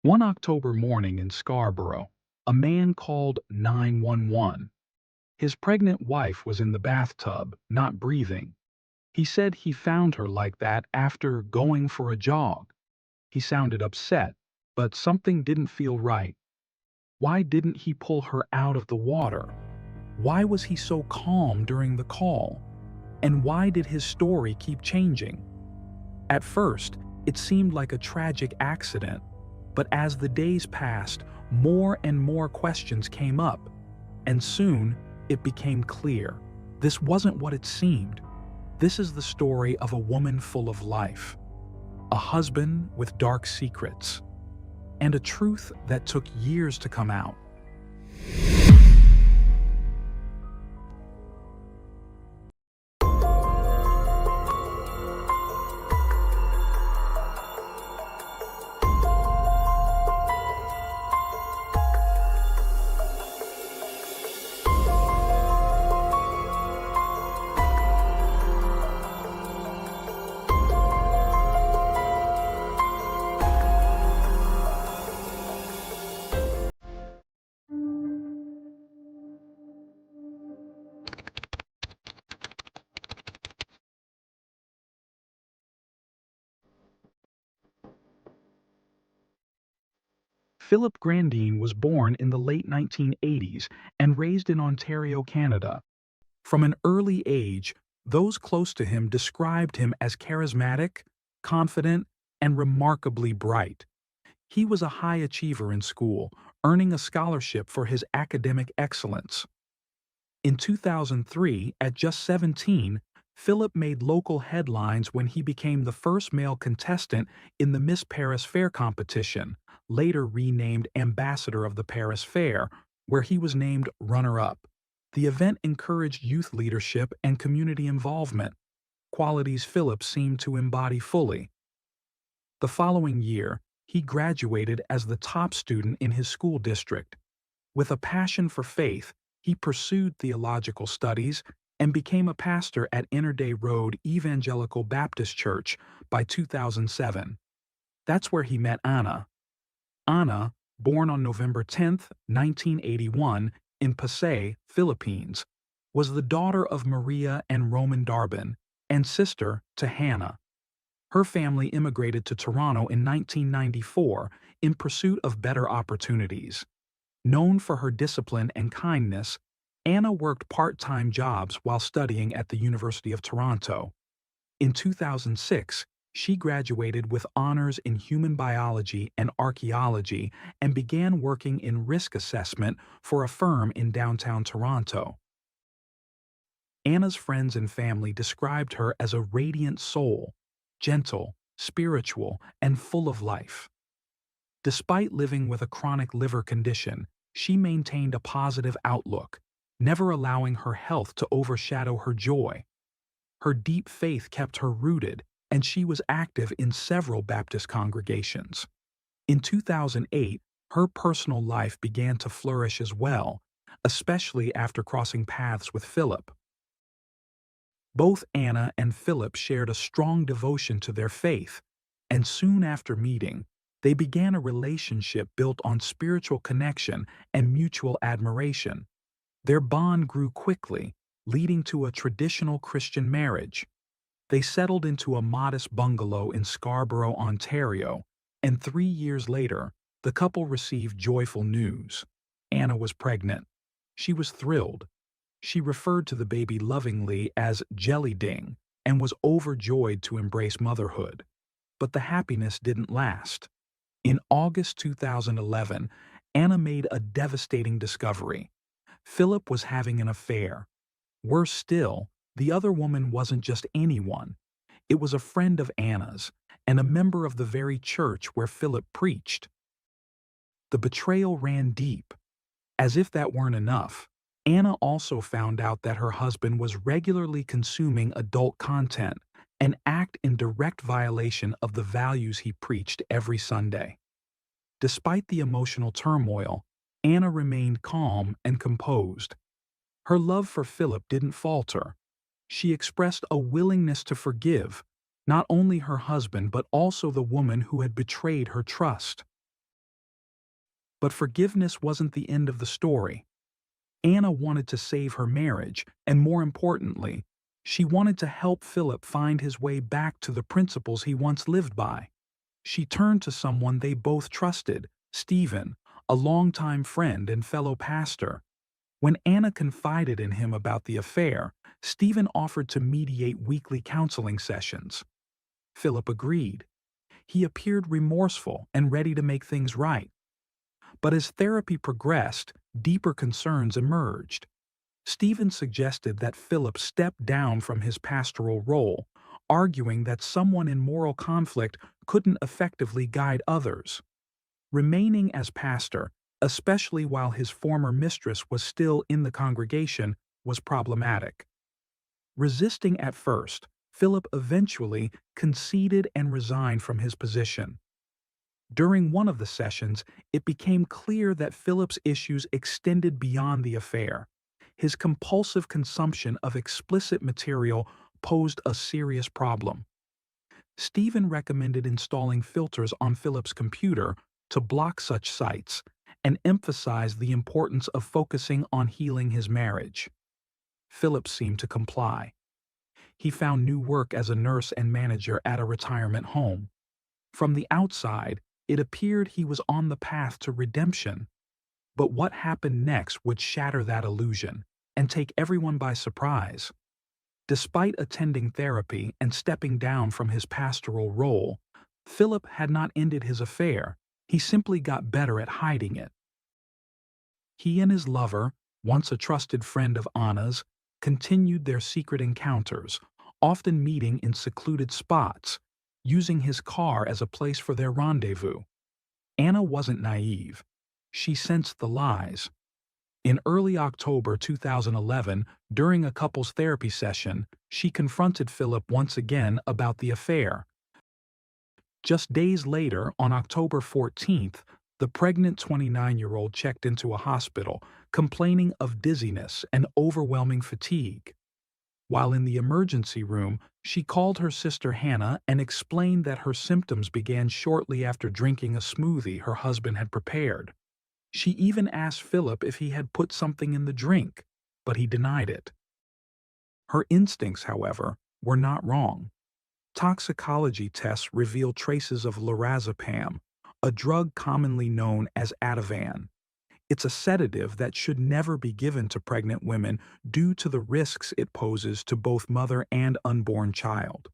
One October morning in Scarborough, a man called 911. His pregnant wife was in the bathtub, not breathing. He said he found her like that after going for a jog. He sounded upset, but something didn't feel right. Why didn't he pull her out of the water? Why was he so calm during the call? And why did his story keep changing? At first, it seemed like a tragic accident, but as the days passed, more and more questions came up, and soon it became clear. This wasn't what it seemed. This is the story of a woman full of life, a husband with dark secrets, and a truth that took years to come out. Philip Grandin was born in the late 1980s and raised in Ontario, Canada. From an early age, those close to him described him as charismatic, confident, and remarkably bright. He was a high achiever in school, earning a scholarship for his academic excellence. In 2003, at just 17, Philip made local headlines when he became the first male contestant in the Miss Paris Fair competition, later renamed Ambassador of the Paris Fair, where he was named runner-up. The event encouraged youth leadership and community involvement, qualities Philip seemed to embody fully. The following year, he graduated as the top student in his school district. With a passion for faith, he pursued theological studies and became a pastor at Innerday Road Evangelical Baptist Church by 2007. That's where he met Anna. Anna, born on November 10, 1981, in Pasay, Philippines, was the daughter of Maria and Roman Darbin and sister to Hannah. Her family immigrated to Toronto in 1994 in pursuit of better opportunities. Known for her discipline and kindness, Anna worked part-time jobs while studying at the University of Toronto. In 2006, she graduated with honors in human biology and archaeology and began working in risk assessment for a firm in downtown Toronto. Anna's friends and family described her as a radiant soul, gentle, spiritual, and full of life. Despite living with a chronic liver condition, she maintained a positive outlook, never allowing her health to overshadow her joy. Her deep faith kept her rooted, and she was active in several Baptist congregations. In 2008, her personal life began to flourish as well, especially after crossing paths with Philip. Both Anna and Philip shared a strong devotion to their faith, and soon after meeting, they began a relationship built on spiritual connection and mutual admiration. Their bond grew quickly, leading to a traditional Christian marriage. They settled into a modest bungalow in Scarborough, Ontario, and 3 years later, the couple received joyful news. Anna was pregnant. She was thrilled. She referred to the baby lovingly as Jelly Ding and was overjoyed to embrace motherhood. But the happiness didn't last. In August 2011, Anna made a devastating discovery. Philip was having an affair. Worse still, the other woman wasn't just anyone. It was a friend of Anna's and a member of the very church where Philip preached. The betrayal ran deep. As if that weren't enough, Anna also found out that her husband was regularly consuming adult content, an act in direct violation of the values he preached every Sunday. Despite the emotional turmoil, Anna remained calm and composed. Her love for Philip didn't falter. She expressed a willingness to forgive, not only her husband but also the woman who had betrayed her trust. But forgiveness wasn't the end of the story. Anna wanted to save her marriage, and more importantly, she wanted to help Philip find his way back to the principles he once lived by. She turned to someone they both trusted, Stephen, a longtime friend and fellow pastor. When Anna confided in him about the affair, Stephen offered to mediate weekly counseling sessions. Philip agreed. He appeared remorseful and ready to make things right. But as therapy progressed, deeper concerns emerged. Stephen suggested that Philip step down from his pastoral role, arguing that someone in moral conflict couldn't effectively guide others. Remaining as pastor, especially while his former mistress was still in the congregation, was problematic. Resisting at first, Philip eventually conceded and resigned from his position. During one of the sessions, it became clear that Philip's issues extended beyond the affair. His compulsive consumption of explicit material posed a serious problem. Stephen recommended installing filters on Philip's computer to block such sites and emphasized the importance of focusing on healing his marriage. Philip seemed to comply. He found new work as a nurse and manager at a retirement home. From the outside, it appeared he was on the path to redemption. But what happened next would shatter that illusion and take everyone by surprise. Despite attending therapy and stepping down from his pastoral role, Philip had not ended his affair. He simply got better at hiding it. He and his lover, once a trusted friend of Anna's, continued their secret encounters, often meeting in secluded spots, using his car as a place for their rendezvous. Anna wasn't naive. She sensed the lies. In early October 2011, during a couples therapy session, she confronted Philip once again about the affair. Just days later, on October 14th, the pregnant 29-year-old checked into a hospital, complaining of dizziness and overwhelming fatigue. While in the emergency room, she called her sister Hannah and explained that her symptoms began shortly after drinking a smoothie her husband had prepared. She even asked Philip if he had put something in the drink, but he denied it. Her instincts, however, were not wrong. Toxicology tests revealed traces of lorazepam, a drug commonly known as Ativan. It's a sedative that should never be given to pregnant women due to the risks it poses to both mother and unborn child.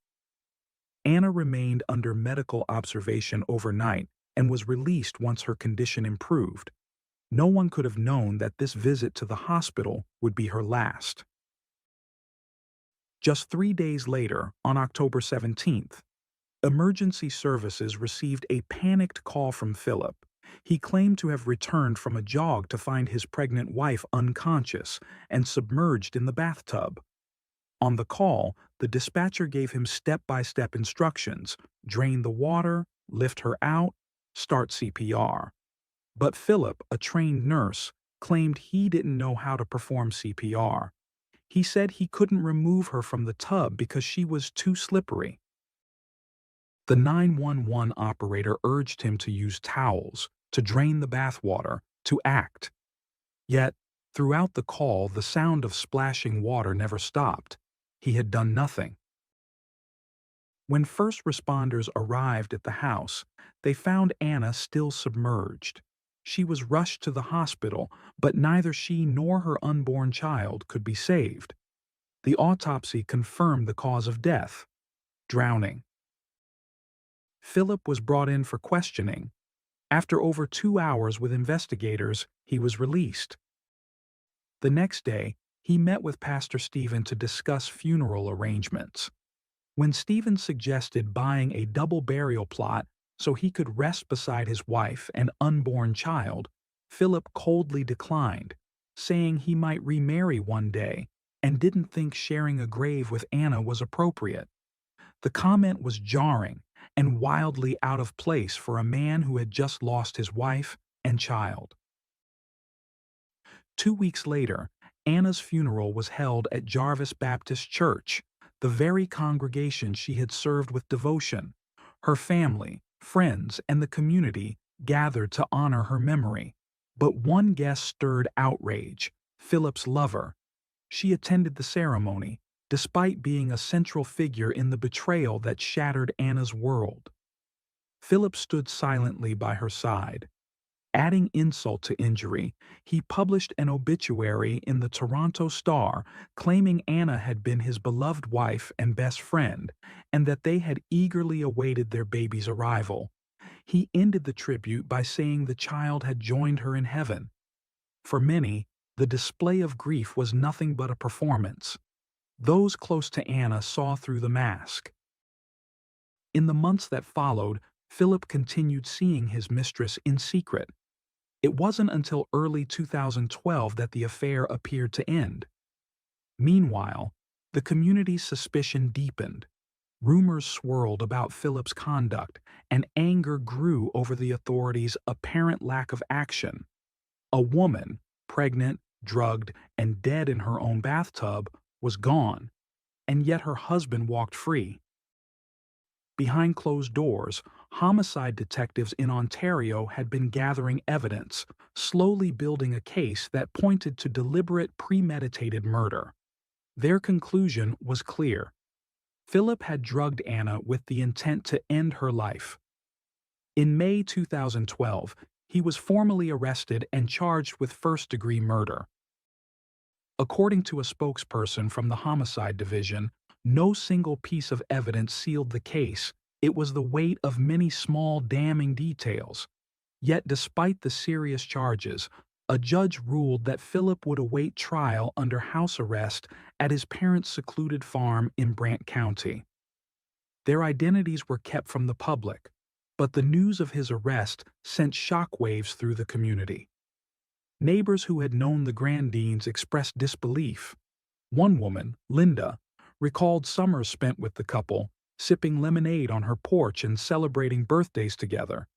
Anna remained under medical observation overnight and was released once her condition improved. No one could have known that this visit to the hospital would be her last. Just 3 days later, on October 17th, emergency services received a panicked call from Philip. He claimed to have returned from a jog to find his pregnant wife unconscious and submerged in the bathtub. On the call, the dispatcher gave him step-by-step instructions: drain the water, lift her out, start CPR. But Philip, a trained nurse, claimed he didn't know how to perform CPR. He said he couldn't remove her from the tub because she was too slippery. The 911 operator urged him to use towels, to drain the bathwater, to act. Yet, throughout the call, the sound of splashing water never stopped. He had done nothing. When first responders arrived at the house, they found Anna still submerged. She was rushed to the hospital, but neither she nor her unborn child could be saved. The autopsy confirmed the cause of death: drowning. Philip was brought in for questioning. After over 2 hours with investigators, he was released. The next day, he met with Pastor Stephen to discuss funeral arrangements. When Stephen suggested buying a double burial plot so he could rest beside his wife and unborn child, Philip coldly declined, saying he might remarry one day and didn't think sharing a grave with Anna was appropriate. The comment was jarring and wildly out of place for a man who had just lost his wife and child. 2 weeks later, Anna's funeral was held at Jarvis Baptist Church, the very congregation she had served with devotion. Her family, friends, and the community gathered to honor her memory. But one guest stirred outrage: Philip's lover. She attended the ceremony, despite being a central figure in the betrayal that shattered Anna's world. Philip stood silently by her side. Adding insult to injury, he published an obituary in the Toronto Star claiming Anna had been his beloved wife and best friend, and that they had eagerly awaited their baby's arrival. He ended the tribute by saying the child had joined her in heaven. For many, the display of grief was nothing but a performance. Those close to Anna saw through the mask. In the months that followed, Philip continued seeing his mistress in secret. It wasn't until early 2012 that the affair appeared to end. Meanwhile, the community's suspicion deepened. Rumors swirled about Philip's conduct, and anger grew over the authorities' apparent lack of action. A woman, pregnant, drugged, and dead in her own bathtub, was gone, and yet her husband walked free. Behind closed doors, homicide detectives in Ontario had been gathering evidence, slowly building a case that pointed to deliberate, premeditated murder. Their conclusion was clear. Philip had drugged Anna with the intent to end her life. In May 2012, he was formally arrested and charged with first-degree murder. According to a spokesperson from the Homicide Division, no single piece of evidence sealed the case. It was the weight of many small, damning details. Yet despite the serious charges, a judge ruled that Philip would await trial under house arrest at his parents' secluded farm in Brant County. Their identities were kept from the public, but the news of his arrest sent shockwaves through the community. Neighbors who had known the Grandines expressed disbelief. One woman, Linda, recalled summers spent with the couple, sipping lemonade on her porch and celebrating birthdays together.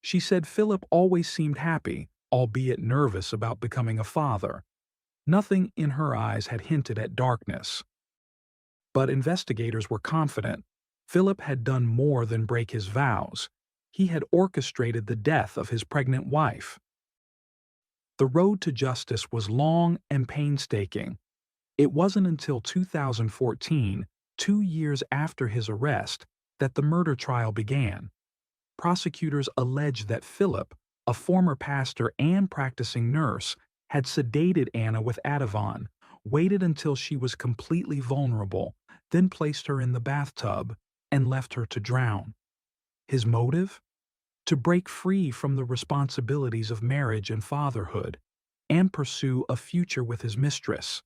She said Philip always seemed happy, albeit nervous about becoming a father. Nothing in her eyes had hinted at darkness. But investigators were confident. Philip had done more than break his vows. He had orchestrated the death of his pregnant wife. The road to justice was long and painstaking. It wasn't until 2014, 2 years after his arrest, that the murder trial began. Prosecutors alleged that Philip, a former pastor and practicing nurse, had sedated Anna with Ativan, waited until she was completely vulnerable, then placed her in the bathtub and left her to drown. His motive? To break free from the responsibilities of marriage and fatherhood, and pursue a future with his mistress.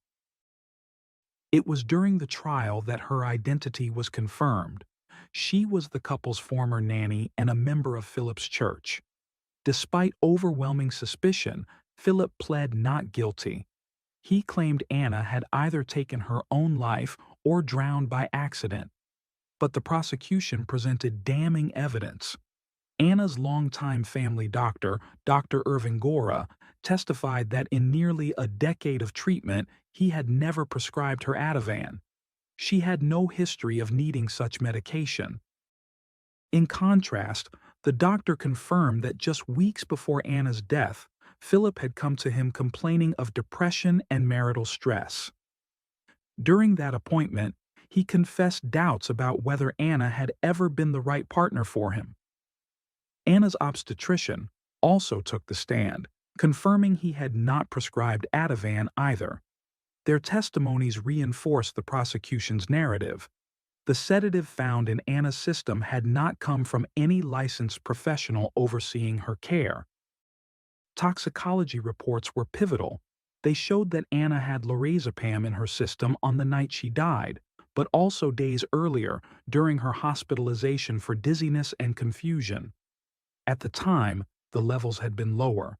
It was during the trial that her identity was confirmed. She was the couple's former nanny and a member of Philip's church. Despite overwhelming suspicion, Philip pled not guilty. He claimed Anna had either taken her own life or drowned by accident. But the prosecution presented damning evidence. Anna's longtime family doctor, Dr. Irving Gora, testified that in nearly a decade of treatment, he had never prescribed her Ativan. She had no history of needing such medication. In contrast, the doctor confirmed that just weeks before Anna's death, Philip had come to him complaining of depression and marital stress. During that appointment, he confessed doubts about whether Anna had ever been the right partner for him. Anna's obstetrician also took the stand, confirming he had not prescribed Ativan either. Their testimonies reinforced the prosecution's narrative. The sedative found in Anna's system had not come from any licensed professional overseeing her care. Toxicology reports were pivotal. They showed that Anna had lorazepam in her system on the night she died, but also days earlier during her hospitalization for dizziness and confusion. At the time, the levels had been lower.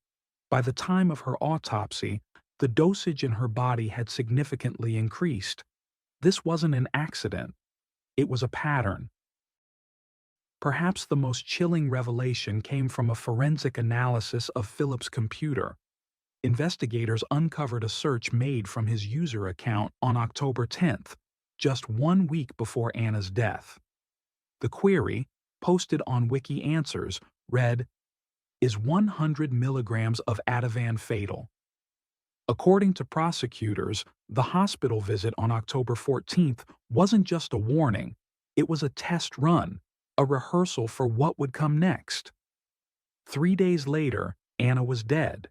By the time of her autopsy, the dosage in her body had significantly increased. This wasn't an accident. It was a pattern. Perhaps the most chilling revelation came from a forensic analysis of Philip's computer. Investigators uncovered a search made from his user account on October 10th, just 1 week before Anna's death. The query, posted on Wiki Answers, read, Is 100 milligrams of Ativan fatal? According to prosecutors, the hospital visit on October 14th wasn't just a warning, it was a test run, a rehearsal for what would come next. 3 days later, Anna was dead.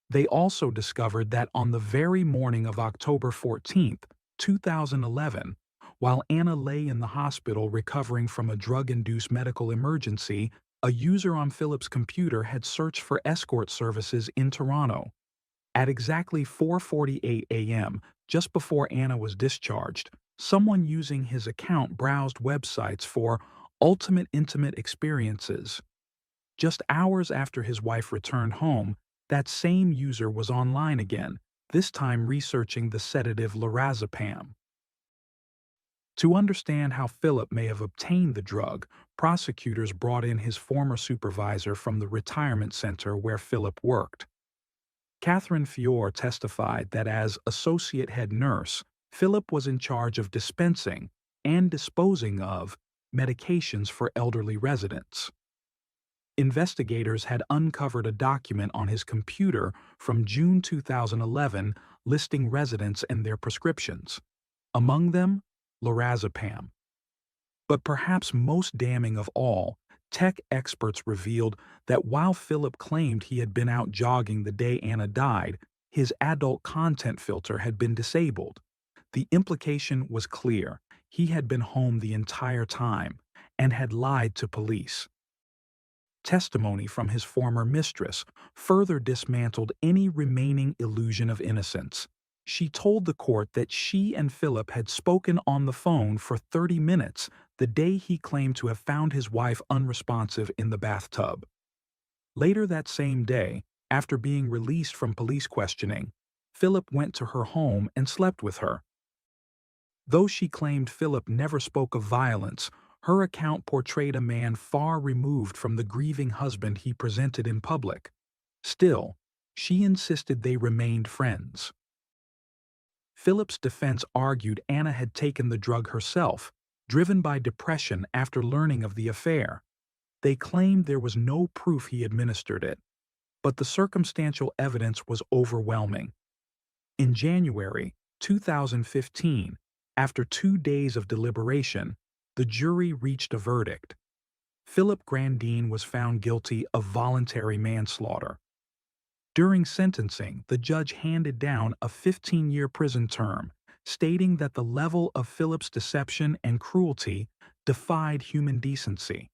They also discovered that on the very morning of October 14th, 2011, while Anna lay in the hospital recovering from a drug-induced medical emergency, a user on Philip's computer had searched for escort services in Toronto. At exactly 4:48 a.m., just before Anna was discharged, someone using his account browsed websites for ultimate intimate experiences. Just hours after his wife returned home, that same user was online again, this time researching the sedative lorazepam. To understand how Philip may have obtained the drug, prosecutors brought in his former supervisor from the retirement center where Philip worked. Catherine Fior testified that as associate head nurse, Philip was in charge of dispensing and disposing of medications for elderly residents. Investigators had uncovered a document on his computer from June 2011 listing residents and their prescriptions. Among them, lorazepam. But perhaps most damning of all, tech experts revealed that while Philip claimed he had been out jogging the day Anna died, his adult content filter had been disabled. The implication was clear. He had been home the entire time and had lied to police. Testimony from his former mistress further dismantled any remaining illusion of innocence. She told the court that she and Philip had spoken on the phone for 30 minutes the day he claimed to have found his wife unresponsive in the bathtub. Later that same day, after being released from police questioning, Philip went to her home and slept with her. Though she claimed Philip never spoke of violence, her account portrayed a man far removed from the grieving husband he presented in public. Still, she insisted they remained friends. Philip's defense argued Anna had taken the drug herself, driven by depression after learning of the affair. They claimed there was no proof he administered it, but the circumstantial evidence was overwhelming. In January 2015, after 2 days of deliberation, the jury reached a verdict. Philip Grandin was found guilty of voluntary manslaughter. During sentencing, the judge handed down a 15-year prison term, stating that the level of Philip's deception and cruelty defied human decency.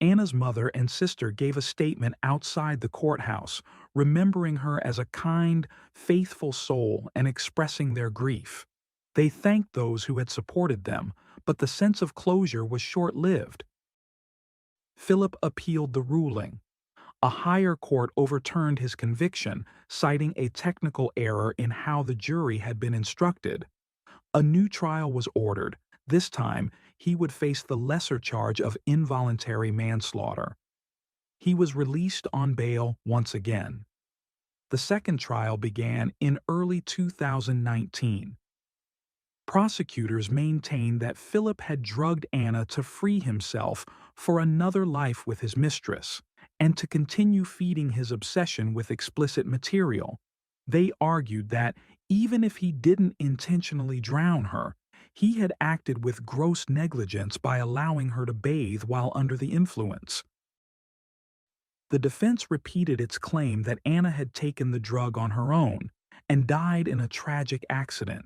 Anna's mother and sister gave a statement outside the courthouse, remembering her as a kind, faithful soul and expressing their grief. They thanked those who had supported them, but the sense of closure was short-lived. Philip appealed the ruling. A higher court overturned his conviction, citing a technical error in how the jury had been instructed. A new trial was ordered. This time, he would face the lesser charge of involuntary manslaughter. He was released on bail once again. The second trial began in early 2019. Prosecutors maintained that Philip had drugged Anna to free himself for another life with his mistress, and to continue feeding his obsession with explicit material. They argued that even if he didn't intentionally drown her, he had acted with gross negligence by allowing her to bathe while under the influence. The defense repeated its claim that Anna had taken the drug on her own and died in a tragic accident.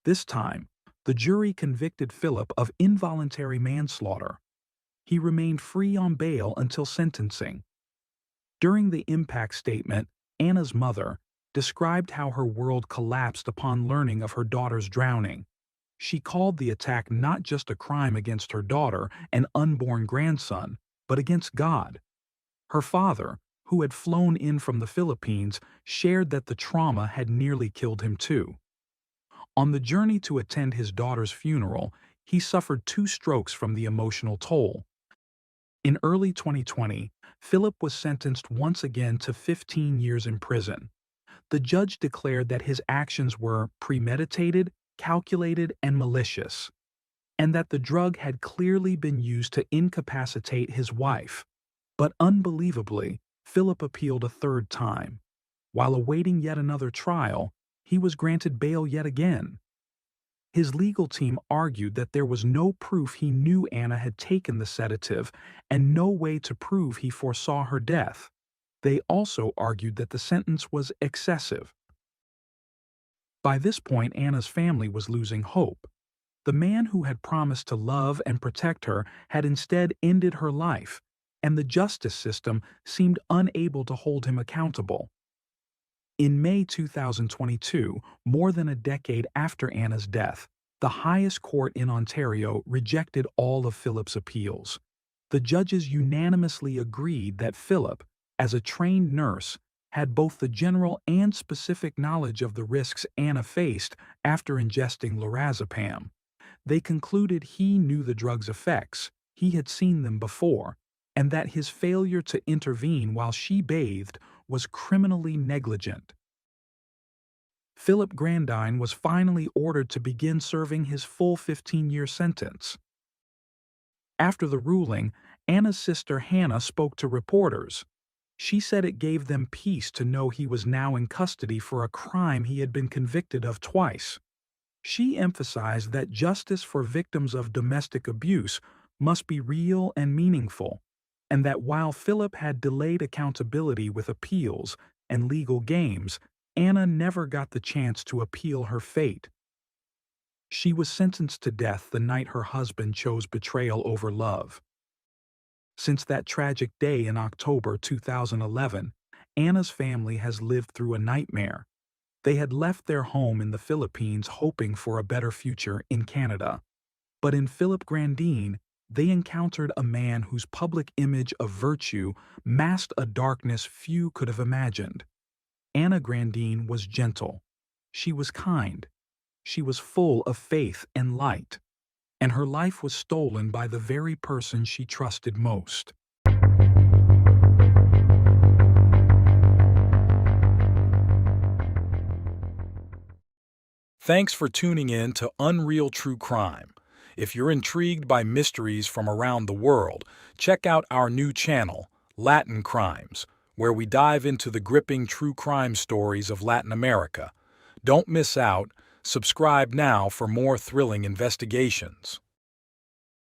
This time, the jury convicted Philip of involuntary manslaughter. He remained free on bail until sentencing. During the impact statement, Anna's mother described how her world collapsed upon learning of her daughter's drowning. She called the attack not just a crime against her daughter and unborn grandson, but against God. Her father, who had flown in from the Philippines, shared that the trauma had nearly killed him too. On the journey to attend his daughter's funeral, he suffered 2 strokes from the emotional toll. In early 2020, Philip was sentenced once again to 15 years in prison. The judge declared that his actions were premeditated, calculated, and malicious, and that the drug had clearly been used to incapacitate his wife. But unbelievably, Philip appealed a third time. While awaiting yet another trial, he was granted bail yet again. His legal team argued that there was no proof he knew Anna had taken the sedative and no way to prove he foresaw her death. They also argued that the sentence was excessive. By this point, Anna's family was losing hope. The man who had promised to love and protect her had instead ended her life, and the justice system seemed unable to hold him accountable. In May 2022, more than a decade after Anna's death, the highest court in Ontario rejected all of Philip's appeals. The judges unanimously agreed that Philip, as a trained nurse, had both the general and specific knowledge of the risks Anna faced after ingesting lorazepam. They concluded he knew the drug's effects, he had seen them before, and that his failure to intervene while she bathed was criminally negligent. Philip Grandine was finally ordered to begin serving his full 15-year sentence. After the ruling, Anna's sister Hannah spoke to reporters. She said it gave them peace to know he was now in custody for a crime he had been convicted of twice. She emphasized that justice for victims of domestic abuse must be real and meaningful, and that while Philip had delayed accountability with appeals and legal games, Anna never got the chance to appeal her fate. She was sentenced to death the night her husband chose betrayal over love. Since that tragic day in October 2011, Anna's family has lived through a nightmare. They had left their home in the Philippines hoping for a better future in Canada. But in Philip Grandine, they encountered a man whose public image of virtue masked a darkness few could have imagined. Anna Grandine was gentle. She was kind. She was full of faith and light. And her life was stolen by the very person she trusted most. Thanks for tuning in to Unreal True Crime. If you're intrigued by mysteries from around the world, check out our new channel, Latin Crimes, where we dive into the gripping true crime stories of Latin America. Don't miss out. Subscribe now for more thrilling investigations.